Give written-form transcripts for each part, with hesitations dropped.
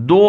$2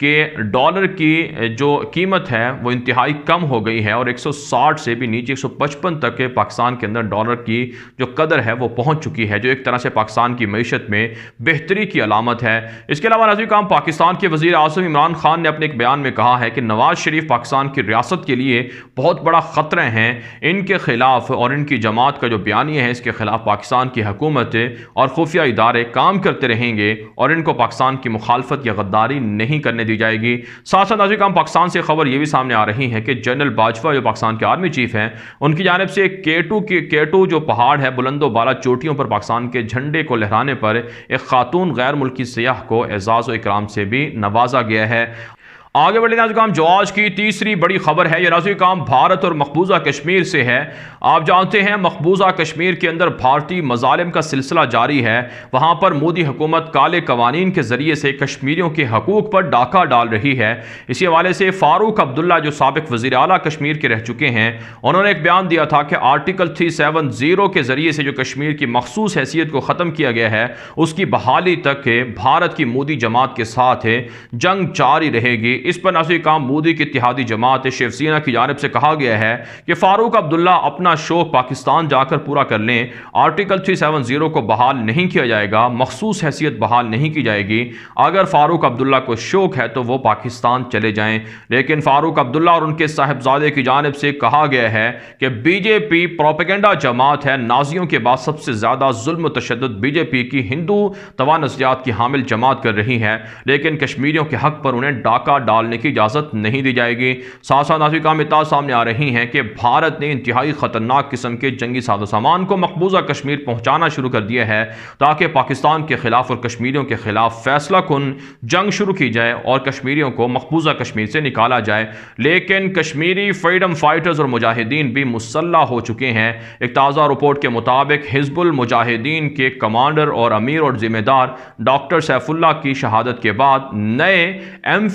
کہ ڈالر کی جو قیمت ہے وہ انتہائی کم ہو گئی ہے اور 160 سے بھی نیچے 155 تک کے پاکستان کے اندر ڈالر کی جو قدر ہے وہ پہنچ چکی ہے، جو ایک طرح سے پاکستان کی معیشت میں بہتری کی علامت ہے۔ اس کے علاوہ ناظرین کرام، پاکستان کے وزیر اعظم عمران خان نے اپنے ایک بیان میں کہا ہے کہ نواز شریف پاکستان کی ریاست کے لیے بہت بڑا خطرہ ہیں، ان کے خلاف اور ان کی جماعت کا جو بیانیہ ہے اس کے خلاف پاکستان کی حکومت اور خفیہ ادارے کام کرتے رہیں گے اور ان کو پاکستان کی مخالفت یا غداری نہیں کرنے دی جائے گی۔ ساتھ ساتھ ناظرین کرام، پاکستان سے خبر یہ بھی سامنے آ رہی ہے کہ جنرل باجوہ جو پاکستان کے آرمی چیف ہیں، ان کی جانب سے کیٹو جو پہاڑ ہے بلند و بالا چوٹیوں پر پاکستان کے جھنڈے کو لہرانے پر ایک خاتون غیر ملکی سیاح کو اعزاز و اکرام سے بھی نوازا گیا ہے۔ آگے بڑھیں ناظرین کرام، جو آج کی تیسری بڑی خبر ہے یہ ناظرین کرام بھارت اور مقبوضہ کشمیر سے ہے۔ آپ جانتے ہیں مقبوضہ کشمیر کے اندر بھارتی مظالم کا سلسلہ جاری ہے، وہاں پر مودی حکومت کالے قوانین کے ذریعے سے کشمیریوں کے حقوق پر ڈاکہ ڈال رہی ہے۔ اسی حوالے سے فاروق عبداللہ جو سابق وزیر اعلیٰ کشمیر کے رہ چکے ہیں، انہوں نے ایک بیان دیا تھا کہ آرٹیکل 370 کے ذریعے سے جو کشمیر کی مخصوص حیثیت کو ختم کیا گیا ہے اس کی بحالی تک بھارت کی مودی جماعت کے ساتھ جنگ جاری رہے گی۔ اس پر ناظرین کرام مودی کی اتحادی جماعت شیو سینا کی جانب سے کہا گیا ہے کہ فاروق عبداللہ اپنا شوق پاکستان جا کر پورا کر لیں، آرٹیکل 370 کو بحال نہیں کیا جائے گا، مخصوص حیثیت بحال نہیں کی جائے گی۔ اگر فاروق عبداللہ کو شوق ہے تو وہ پاکستان چلے جائیں، لیکن فاروق عبداللہ اور ان کے صاحبزادے کی جانب سے کہا گیا ہے کہ بی جے پی پروپیگنڈا جماعت ہے، نازیوں کے بعد سب سے زیادہ ظلم و تشدد بی جے پی کی ہندو توا نظریات کی حامل جماعت کر رہی ہے، لیکن کشمیریوں کے حق پر انہیں ڈاکہ ڈالنے کی اجازت نہیں دی جائے گی۔ ساتھ ساتھ ناظرین کرام اطلاعات سامنے آ رہی ہیں کہ بھارت نے انتہائی خطرناک قسم کے جنگی ساز و سامان کو مقبوضہ کشمیر پہنچانا شروع کر دیا ہے تاکہ پاکستان کے خلاف اور کشمیریوں کے خلاف فیصلہ کن جنگ شروع کی جائے اور کشمیریوں کو مقبوضہ کشمیر سے نکالا جائے، لیکن کشمیری فریڈم فائٹرز اور مجاہدین بھی مسلح ہو چکے ہیں۔ ایک تازہ رپورٹ کے مطابق حزب المجاہدین کے کمانڈر اور امیر اور ذمہ دار ڈاکٹر سیف اللہ کی شہادت کے بعد نئے ایم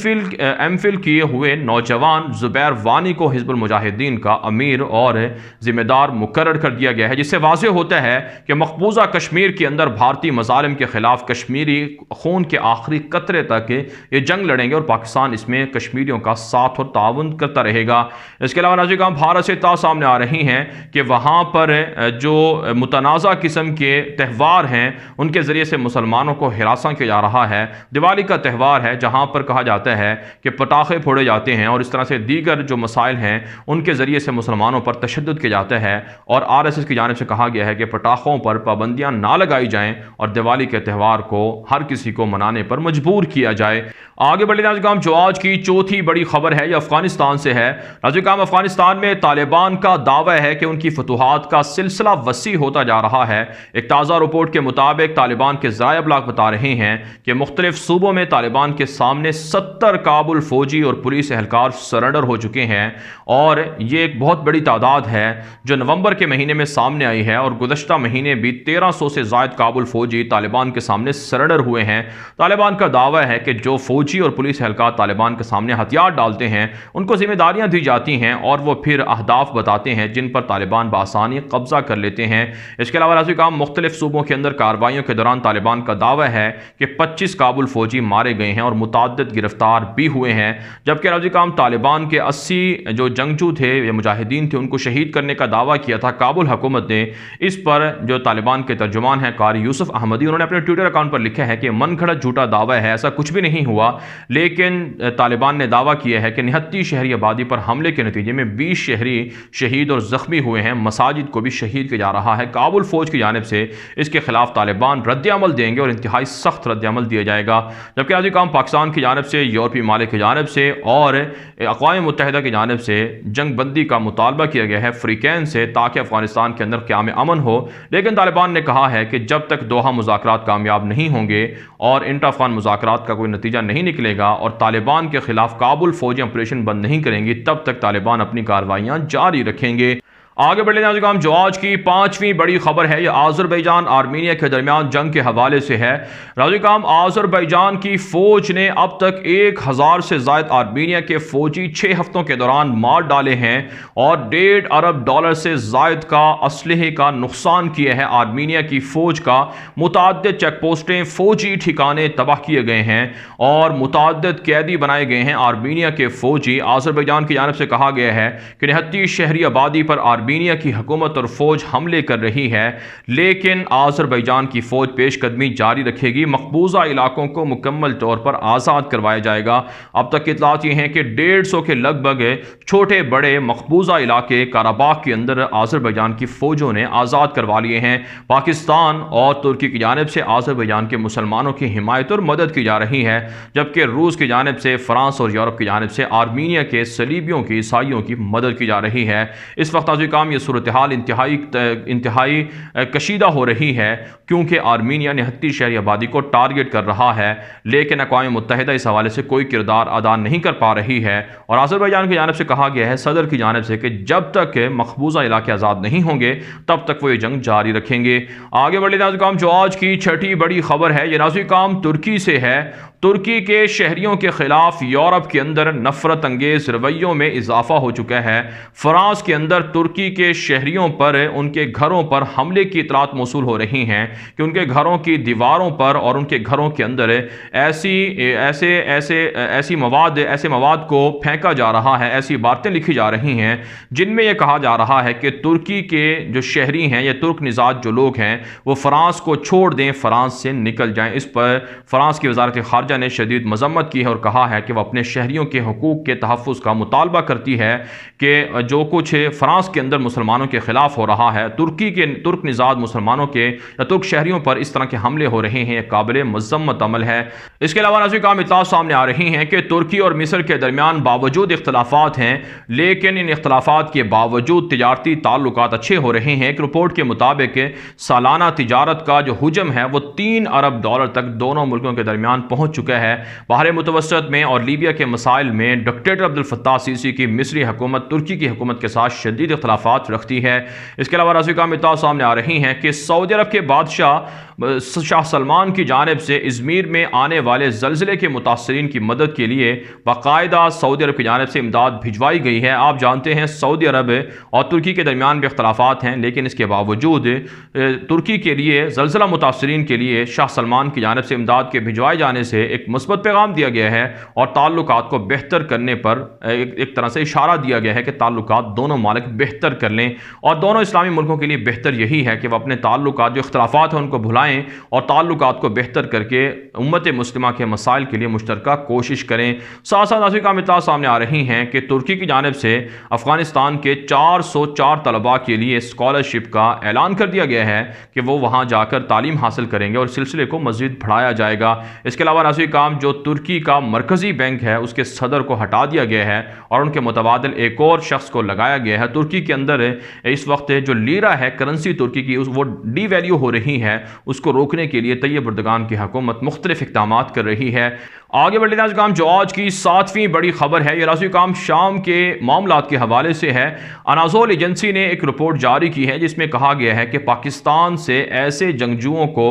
فل کیے ہوئے نوجوان زبیر وانی کو حزب المجاہدین کا امیر اور ذمہ دار مقرر کر دیا گیا ہے، جس سے واضح ہوتا ہے کہ مقبوضہ کشمیر کے اندر بھارتی مظالم کے خلاف کشمیری خون کے آخری قطرے تک یہ جنگ لڑیں گے اور پاکستان اس میں کشمیریوں کا ساتھ اور تعاون کرتا رہے گا۔ اس کے علاوہ ناظرین کرام بھارت سے اطلاعات سامنے آ رہی ہیں کہ وہاں پر جو متنازع قسم کے تہوار ہیں ان کے ذریعے سے مسلمانوں کو ہراساں کیا جا رہا ہے۔ دیوالی کا تہوار ہے جہاں پر کہا جاتا ہے کہ پٹاخے پھوڑے جاتے ہیں اور اس طرح سے دیگر جو مسائل ہیں ان کے ذریعے سے مسلمانوں پر تشدد کیا جاتا ہے، اور آر ایس ایس کی جانب سے کہا گیا ہے کہ پٹاخوں پر پابندیاں نہ لگائی جائیں اور دیوالی کے تہوار کو ہر کسی کو منانے پر مجبور کیا جائے۔ آگے بڑھیں ناظرین کرام، جو آج کی چوتھی بڑی خبر ہے یہ افغانستان سے ہے۔ ناظرین کرام، افغانستان میں طالبان کا دعویٰ ہے کہ ان کی فتوحات کا سلسلہ وسیع ہوتا جا رہا ہے۔ ایک تازہ رپورٹ کے مطابق طالبان کے ذرائع ابلاغ بتا رہے ہیں کہ مختلف صوبوں میں طالبان کے سامنے 70 کابل فوجی اور پولیس اہلکار سرنڈر ہو چکے ہیں، اور یہ ایک بہت بڑی تعداد ہے جو نومبر کے مہینے میں سامنے آئی ہے، اور گزشتہ مہینے بھی 1300 سے زائد کابل فوجی طالبان کے سامنے سرنڈر ہوئے ہیں۔ طالبان کا دعویٰ ہے کہ جو فوجی اور پولیس اہلکار طالبان کے سامنے ہتھیار ڈالتے ہیں ان کو ذمہ داریاں دی جاتی ہیں اور وہ پھر اہداف بتاتے ہیں جن پر طالبان بآسانی قبضہ کر لیتے ہیں۔ اس کے علاوہ ناظرین کرام مختلف صوبوں کے اندر کارروائیوں کے دوران طالبان کا دعویٰ ہے کہ 25 کابل فوجی مارے گئے ہیں اور متعدد گرفتار بھی ہوئے ہیں، جبکہ ناظرین کرام طالبان کے 80 جو جنگجو تھے یا مجاہدین تھے ان کو شہید کرنے کا دعویٰ کیا تھا کابل حکومت نے۔ اس پر جو طالبان کے ترجمان ہیں قاری یوسف احمدی، انہوں نے اپنے ٹویٹر اکاؤنٹ پر لکھا ہے کہ من گھڑت جھوٹا دعویٰ ہے، ایسا کچھ بھی نہیں ہوا، لیکن طالبان نے دعویٰ کیا ہے کہ 29 شہری آبادی پر حملے کے نتیجے میں 20 شہری شہید اور زخمی ہوئے ہیں، مساجد کو بھی شہید کیا جا رہا ہے۔ کابل فوج کی جانب سے اس کے خلاف طالبان رد عمل دیں گے اور انتہائی سخت رد عمل دیا جائے گا، جبکہ ناظرین کرام پاکستان کی جانب سے، یورپی ممالک کی جانب سے اور اقوام متحدہ کی جانب سے جنگ بندی کا مطالبہ کیا گیا ہے فریقین سے تاکہ افغانستان کے اندر قیام امن ہو، لیکن طالبان نے کہا ہے کہ جب تک دوحہ مذاکرات کامیاب نہیں ہوں گے اور انٹر افغان مذاکرات کا کوئی نتیجہ نہیں نکلے گا اور طالبان کے خلاف کابل فوجی آپریشن بند نہیں کریں گی، تب تک طالبان اپنی کارروائیاں جاری رکھیں گے۔ آگے بڑھنے ناظرین، جو آج کی پانچویں بڑی خبر ہے یہ آذربائیجان آرمینیا کے درمیان جنگ کے حوالے سے ہے۔ ناظرین، آذربائیجان کی فوج نے اب تک 1000 سے زائد آرمینیا کے فوجی 6 ہفتوں کے دوران مار ڈالے ہیں اور $1.5 ارب سے زائد کا اسلحے کا نقصان کیا ہے۔ آرمینیا کی فوج کا متعدد چیک پوسٹیں، فوجی ٹھکانے تباہ کیے گئے ہیں اور متعدد قیدی بنائے گئے ہیں۔ آرمینیا کے فوجی آذربائیجان کی جانب سے کہا گیا ہے کہ نہتی شہری آبادی پر آرمینیا کی حکومت اور فوج حملے کر رہی ہے، لیکن آذربائیجان کی فوج پیش قدمی جاری رکھے گی۔ مقبوضہ علاقوں کو مکمل طور پر آزاد کروایا جائے گا۔ اب تک اطلاعات یہ ہیں کہ 150 کے لگ بھگ چھوٹے بڑے مقبوضہ علاقے کاراباخ کے اندر آذربائیجان کی فوجوں نے آزاد کروا لیے ہیں۔ پاکستان اور ترکی کی جانب سے آذربائیجان کے مسلمانوں کی حمایت اور مدد کی جا رہی ہے، جبکہ روس کی جانب سے، فرانس اور یورپ کی جانب سے آرمینیا کے صلیبیوں کی، عیسائیوں کی مدد کی جا رہی ہے۔ اس وقت کام یہ صورتحال انتہائی کشیدہ ہو رہی ہے، کیونکہ آرمینیا نہتی شہری آبادی کو ٹارگٹ کر رہا ہے، لیکن اقوام متحدہ اس حوالے سے کوئی کردار ادا نہیں کر پا رہی ہے۔ اور آذربائیجان کی جانب سے کہا گیا ہے، صدر کی جانب سے، کہ جب تک مقبوضہ علاقے آزاد نہیں ہوں گے تب تک وہ یہ جنگ جاری رکھیں گے۔ آگے بڑھے ناظرین، جو آج کی چھٹی بڑی خبر ہے یہ ناظرین ترکی سے ہے۔ ترکی کے شہریوں کے خلاف یورپ کے اندر نفرت انگیز رویوں میں اضافہ ہو چکا ہے۔ فرانس کے اندر ترکی کے شہریوں پر ان کے گھروں پر حملے کی اطلاعات موصول ہو رہی ہیں کہ ان کے گھروں کی دیواروں پر اور ان کے گھروں کے اندر ایسے مواد کو پھینکا جا رہا ہے، ایسی باتیں لکھی جا رہی ہیں جن میں یہ کہا جا رہا ہے کہ ترکی کے جو شہری ہیں یا ترک نژاد جو لوگ ہیں وہ فرانس کو چھوڑ دیں، فرانس سے نکل جائیں۔ اس پر فرانس کی وزارت خارجہ نے شدید مذمت کی ہے اور کہا ہے کہ وہ اپنے شہریوں کے حقوق کے تحفظ کا مطالبہ کرتی ہے کہ جو کچھ فرانس کے اندر مسلمانوں کے خلاف ہو رہا ہے، ترک نژاد مسلمانوں کے یا ترک شہریوں پر اس طرح کے حملے ہو رہے ہیں، قابل مذمت عمل ہے۔ اس کے علاوہ ناظرین اطلاعات سامنے آ رہی ہیں کہ ترکی اور مصر کے درمیان باوجود اختلافات ہیں، لیکن ان اختلافات کے باوجود تجارتی تعلقات اچھے ہو رہے ہیں۔ ایک رپورٹ کے مطابق سالانہ تجارت کا جو حجم ہے وہ $3 ارب تک دونوں ملکوں کے درمیان پہنچ چکا ہے۔ بحر متوسط میں اور لیبیا کے مسائل میں ڈکٹیٹر عبدالفتاح السیسی کی مصری حکومت ترکی کی حکومت کے ساتھ شدید اختلافات رکھتی ہے۔ اس کے علاوہ ناظرین اطلاعات سامنے آ رہی ہیں کہ سعودی عرب کے بادشاہ شاہ سلمان کی جانب سے ازمیر میں آنے والے زلزلے کے متاثرین کی مدد کے لیے باقاعدہ سعودی عرب کی جانب سے امداد بھجوائی گئی ہے۔ آپ جانتے ہیں سعودی عرب اور ترکی کے درمیان بھی اختلافات ہیں، لیکن اس کے باوجود ترکی کے لیے زلزلہ متاثرین کے لیے شاہ سلمان کی جانب سے امداد کے بھجوائے جانے سے ایک مثبت پیغام دیا گیا ہے اور تعلقات کو بہتر کرنے پر ایک طرح سے اشارہ دیا گیا ہے کہ تعلقات دونوں ممالک بہتر کر لیں، اور دونوں اسلامی ملکوں کے لیے بہتر یہی ہے کہ وہ اپنے تعلقات، جو اختلافات ہیں ان کو بھلائیں اور تعلقات کو بہتر کر کے امت مسلمہ کے مسائل کے لیے مشترکہ کوشش کریں۔ ساتھ ساتھ ناظرین اطلاعات سامنے آ رہی ہیں کہ ترکی کی جانب سے افغانستان کے 404 طلباء کے لیے اسکالرشپ کا اعلان کر دیا گیا ہے کہ وہ وہاں جا کر تعلیم حاصل کریں گے اور اس سلسلے کو مزید بڑھایا جائے گا۔ اس کے علاوہ ناظرین جو ترکی کا مرکزی بینک ہے اس کے صدر کو ہٹا دیا گیا ہے اور ان کے متبادل ایک اور شخص کو لگایا گیا ہے۔ ترکی کے اندر اس وقت جو لیرا ہے، کرنسی ترکی کی، وہ ڈی ویلیو ہو رہی ہے، اس کو روکنے کے لیے طیب اردگان کی حکومت مختلف اقدامات کر رہی ہے۔ آگے بڑھتے ہیں جو آج کی 7ویں بڑی خبر ہے یہ ناظرین شام کے معاملات کے حوالے سے ہے۔ اناضول ایجنسی نے ایک رپورٹ جاری کی ہے جس میں کہا گیا ہے کہ پاکستان سے ایسے جنگجوؤں کو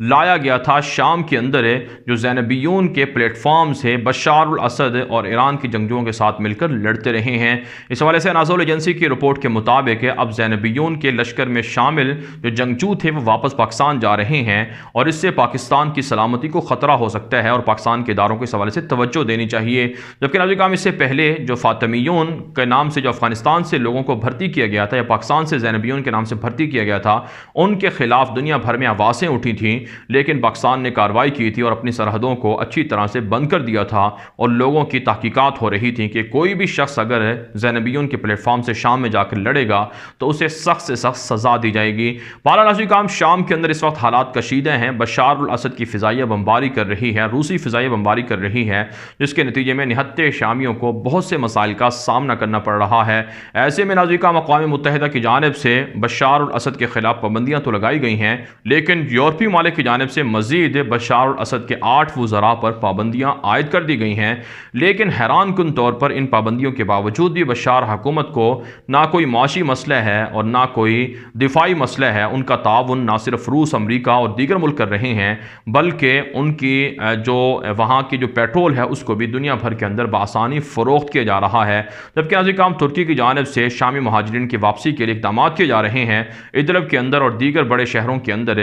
لایا گیا تھا شام کے اندر جو زینبیون کے پلیٹ فارم سے بشار الاسد اور ایران کے جنگجوؤں کے ساتھ مل کر لڑتے رہے ہیں۔ اس حوالے سے اناضول ایجنسی کی رپورٹ کے مطابق اب زینبیون کے لشکر میں شامل جو جنگجو تھے وہ واپس پاکستان جا رہے ہیں اور اس سے پاکستان کی سلامتی کو خطرہ ہو سکتا ہے اور پاکستان کے اداروں کو اس حوالے سے توجہ دینی چاہیے۔ جبکہ ناظرین اس سے پہلے جو فاطمیون کے نام سے جو افغانستان سے لوگوں کو بھرتی کیا گیا تھا یا پاکستان سے زینبیون کے نام سے بھرتی کیا گیا تھا، ان کے خلاف دنیا بھر میں آوازیں اٹھی تھیں، لیکن پاکستان نے کارروائی کی تھی اور اپنی سرحدوں کو اچھی طرح سے بند کر دیا تھا اور لوگوں کی تحقیقات ہو رہی تھی کہ کوئی بھی شخص اگر زینبیون کے پلیٹ فارم سے شام میں جا کر لڑے گا تو اسے سخت سے سخت سزا دی جائے گی۔ بہرحال ناظرین شام کے اندر اس وقت حالات حالات کشیدہ ہیں۔ بشار الاسد کی فضائیہ بمباری کر رہی ہے، روسی فضائیہ بمباری کر رہی ہے، جس کے نتیجے میں نہتے شامیوں کو بہت سے مسائل کا سامنا کرنا پڑ رہا ہے۔ ایسے میں ناظرین اقوام متحدہ کی جانب سے بشار الاسد کے خلاف پابندیاں تو لگائی گئی ہیں، لیکن یورپی ممالک کی جانب سے مزید بشار الاسد کے 8 وزراء پر پابندیاں عائد کر دی گئی ہیں۔ لیکن حیران کن طور پر ان پابندیوں کے باوجود بھی بشار حکومت کو نہ کوئی معاشی مسئلہ ہے اور نہ کوئی دفاعی مسئلہ ہے۔ ان کا تعاون نہ صرف روس، امریکہ اور دیگر ملک کر رہے ہیں، بلکہ ان کی جو وہاں کی جو پیٹرول ہے اس کو بھی دنیا بھر کے اندر بآسانی فروخت کیا جا رہا ہے۔ جبکہ ناظرین ترکی کی جانب سے شامی مہاجرین کی واپسی کے لیے اقدامات کیے جا رہے ہیں۔ ادلب کے اندر اور دیگر بڑے شہروں کے اندر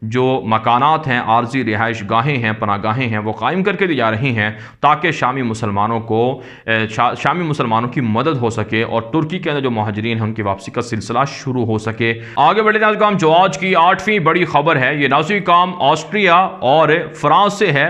جو مکانات ہیں، عارضی رہائش گاہیں ہیں، پناہ گاہیں ہیں، وہ قائم کر کے دی جا رہی ہیں تاکہ شامی مسلمانوں کی مدد ہو سکے اور ترکی کے اندر جو مہاجرین ہیں ان کی واپسی کا سلسلہ شروع ہو سکے۔ آگے بڑھتے ہیں ناظرین، جو آج کی 8ویں بڑی خبر ہے یہ ناظرین آسٹریا اور فرانس سے ہے۔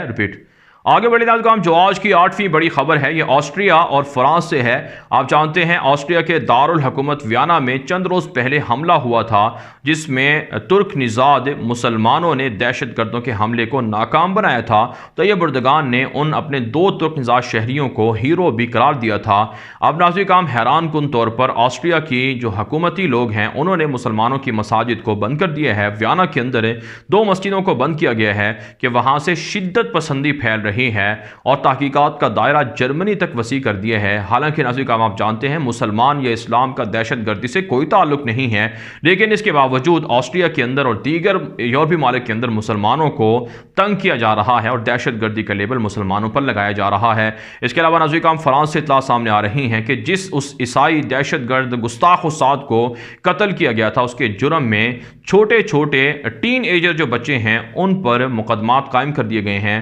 آگے بڑھتے ہیں جو آج کی 8ویں بڑی خبر ہے یہ آسٹریا اور فرانس سے ہے۔ آپ جانتے ہیں آسٹریا کے دارالحکومت ویانا میں چند روز پہلے حملہ ہوا تھا، جس میں ترک نژاد مسلمانوں نے دہشت گردوں کے حملے کو ناکام بنایا تھا۔ طیب اردگان نے ان اپنے 2 ترک نژاد شہریوں کو ہیرو بھی قرار دیا تھا۔ اب ناظرین حیران کن طور پر آسٹریا کی جو حکومتی لوگ ہیں انہوں نے مسلمانوں کی مساجد کو بند کر دیا ہے۔ ویانا کے اندر 2 مسجدوں کو بند کیا گیا ہے کہ وہاں سے شدت پسندی پھیل رہی ہے اور تحقیقات کا دائرہ جرمنی تک وسیع کر دیا ہے۔ حالانکہ ناظرین آپ جانتے ہیں مسلمان یا اسلام کا دہشت گردی سے کوئی تعلق نہیں ہے، لیکن اس کے باوجود آسٹریا کے اندر اور دیگر یورپی ممالک کے اندر مسلمانوں کو تنگ کیا جا رہا ہے اور دہشت گردی کا لیبل مسلمانوں پر لگایا جا رہا ہے۔ اس کے علاوہ ناظرین فرانس سے اطلاع سامنے آ رہی ہیں کہ جس اس عیسائی دہشت گرد گستاخ اساد کو قتل کیا گیا تھا، اس کے جرم میں چھوٹے چھوٹے ٹین ایجر جو بچے ہیں ان پر مقدمات قائم کر دیے گئے ہیں۔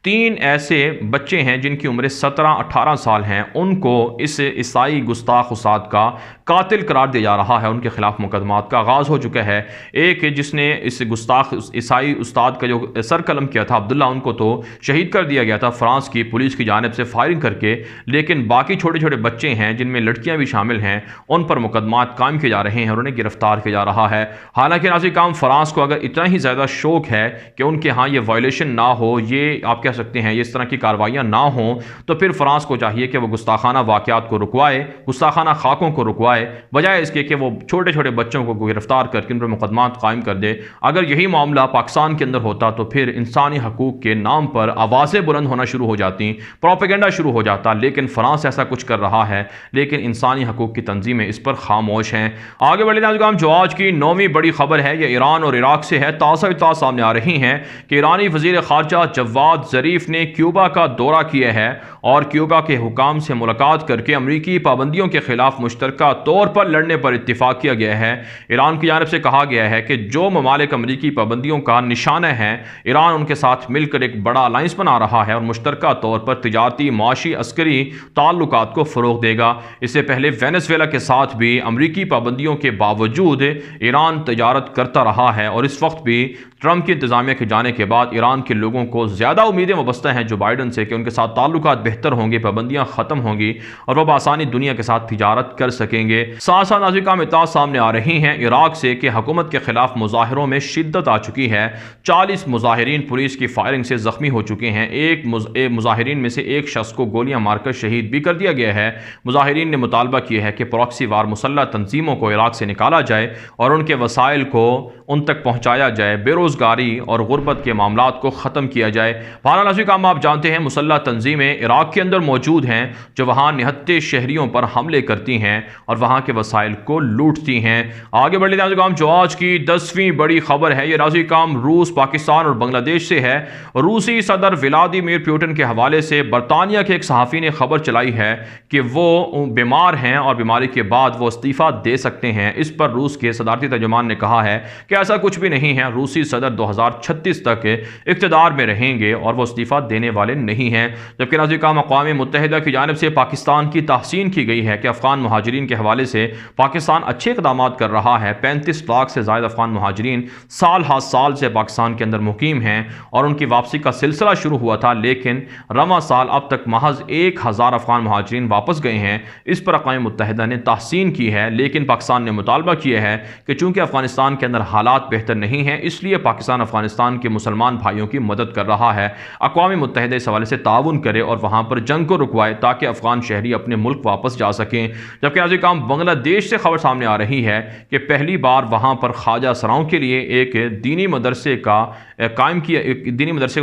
3 ایسے بچے ہیں جن کی عمر 17-18 سال ہیں، ان کو اس عیسائی گستاخ اساد کا قاتل قرار دیا جا رہا ہے۔ ان کے خلاف مقدمات کا آغاز ہو چکا ہے۔ ایک جس نے اس گستاخ عیسائی استاد کا جو سر قلم کیا تھا عبداللہ، ان کو تو شہید کر دیا گیا تھا فرانس کی پولیس کی جانب سے فائرنگ کر کے، لیکن باقی چھوٹے چھوٹے بچے ہیں جن میں لڑکیاں بھی شامل ہیں، ان پر مقدمات قائم کیے جا رہے ہیں اور انہیں گرفتار کیا جا رہا ہے۔ حالانکہ ناظرین فرانس کو اگر اتنا ہی زیادہ شوق ہے کہ ان کے ہاں یہ وائلیشن نہ ہو، یہ آپ سکتے ہیں اس طرح کی کاروائیاں نہ ہوں، تو پھر فرانس کو چاہیے کہ وہ گستاخانہ واقعات کو رکوائے، گستاخانہ خاکوں کو رکوائے، بجائے اس کے کہ وہ چھوٹے چھوٹے بچوں کو گرفتار کر کے ان پر مقدمات قائم کر دے۔ اگر یہی معاملہ پاکستان کے اندر ہوتا تو پھر انسانی حقوق کے نام پر آوازیں بلند ہونا شروع ہو جاتی، پروپیگنڈا شروع ہو جاتا، لیکن فرانس ایسا کچھ کر رہا ہے، لیکن انسانی حقوق کی تنظیمیں اس پر خاموش ہیں۔ آگے بڑھتے ہیں جو آج کی 9ویں بڑی خبر ہے یہ ایران اور عراق سے ہے۔ تازہ اطلاعات سامنے آ رہی ہیں کہ ایرانی وزیر خارجہ جواد ظریف نے کیوبا کا دورہ کیا ہے اور کیوبا کے حکام سے ملاقات کر کے امریکی پابندیوں کے خلاف مشترکہ طور پر لڑنے پر اتفاق کیا گیا ہے۔ ایران کی جانب سے کہا گیا ہے کہ جو ممالک امریکی پابندیوں کا نشانہ ہیں، ایران ان کے ساتھ مل کر ایک بڑا الائنس بنا رہا ہے اور مشترکہ طور پر تجارتی، معاشی، عسکری تعلقات کو فروغ دے گا۔ اس سے پہلے وینزویلا کے ساتھ بھی امریکی پابندیوں کے باوجود ایران تجارت کرتا رہا ہے اور اس وقت بھی ٹرمپ کی انتظامیہ کے جانے کے بعد ایران کے لوگوں کو زیادہ امیدیں وابستہ ہیں جو بائیڈن سے کہ ان کے ساتھ تعلقات بہتر ہوں گے، پابندیاں ختم ہوں گی اور وہ بآسانی دنیا کے ساتھ تجارت کر سکیں گے۔ ساتھ ساتھ ناظرین اطلاعات سامنے آ رہی ہیں عراق سے کہ حکومت کے خلاف مظاہروں میں شدت آ چکی ہے۔ 40 مظاہرین پولیس کی فائرنگ سے زخمی ہو چکے ہیں۔ ایک مظاہرین میں سے ایک شخص کو گولیاں مار کر شہید بھی کر دیا گیا ہے۔ مظاہرین نے مطالبہ کیا ہے کہ پراکسی وار مسلح تنظیموں کو عراق سے نکالا جائے اور ان کے وسائل کو ان تک پہنچایا جائے، بے روزگاری اور غربت کے معاملات کو ختم کیا جائے۔ بہرحال ناظرین آپ جانتے ہیں مسلح تنظیمیں عراق کے اندر موجود ہیں جو وہاں نہتے شہریوں پر حملے کرتی ہیں اور وہاں کے وسائل کو لوٹتی ہیں۔ آگے بڑھتے ہیں جو آج کی 10ویں بڑی خبر ہے یہ ناظرین روس، پاکستان اور بنگلہ دیش سے ہے۔ روسی صدر ولادیمیر پوٹن کے حوالے سے برطانیہ کے ایک صحافی نے خبر چلائی ہے کہ وہ بیمار ہیں اور بیماری کے بعد وہ استعفیٰ دے سکتے ہیں۔ اس پر روس کے صدارتی ترجمان نے کہا ہے کہ ایسا کچھ بھی نہیں ہے، روسی صدر 2036 تک اقتدار میں رہیں گے اور وہ وہ استعفیٰ دینے والے نہیں ہیں۔ جبکہ ناظرین کرام اقوام متحدہ کی جانب سے پاکستان کی تحسین کی گئی ہے کہ افغان مہاجرین کے حوالے سے پاکستان اچھے اقدامات کر رہا ہے۔ 35 لاکھ سے زائد افغان مہاجرین سال ہر سال سے پاکستان کے اندر مقیم ہیں اور ان کی واپسی کا سلسلہ شروع ہوا تھا، لیکن رواں سال اب تک محض 1000 افغان مہاجرین واپس گئے ہیں۔ اس پر اقوام متحدہ نے تحسین کی ہے، لیکن پاکستان نے مطالبہ کیا ہے کہ چونکہ افغانستان کے اندر حالات بہتر نہیں ہیں، اس لیے پاکستان افغانستان کے مسلمان بھائیوں کی مدد کر رہا ہے۔ اقوام متحدہ اس حوالے سے تعاون کرے اور وہاں پر جنگ کو رکوائے تاکہ افغان شہری اپنے ملک واپس جا سکیں۔ جبکہ ناظرین کرام بنگلہ دیش سے خبر سامنے آ رہی ہے کہ پہلی بار وہاں پر خواجہ سراؤں کے لیے ایک دینی مدرسے کو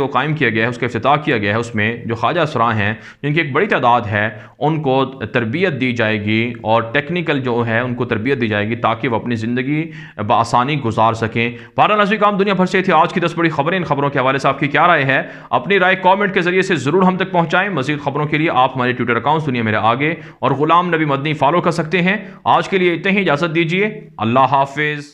قائم کیا گیا ہے، اس کا افتتاح کیا گیا ہے۔ اس میں جو خواجہ سراں ہیں جن کی ایک بڑی تعداد ہے ان کو تربیت دی جائے گی اور ٹیکنیکل جو ہے ان کو تربیت دی جائے گی تاکہ وہ اپنی زندگی بآسانی گزار سکیں۔ بہرحال ناظرین کرام دنیا بھر سے تھی آج کی 10 بڑی خبریں۔ ان خبروں کے حوالے سے آپ کی کیا رائے ہے؟ اپنی رائے کامنٹ کے ذریعے سے ضرور ہم تک پہنچائیں۔ مزید خبروں کے لیے آپ ہمارے ٹویٹر اکاؤنٹ دنیا میرے آگے اور غلام نبی مدنی فالو کر سکتے ہیں۔ آج کے لیے اتنے ہی، اجازت دیجیے، اللہ حافظ۔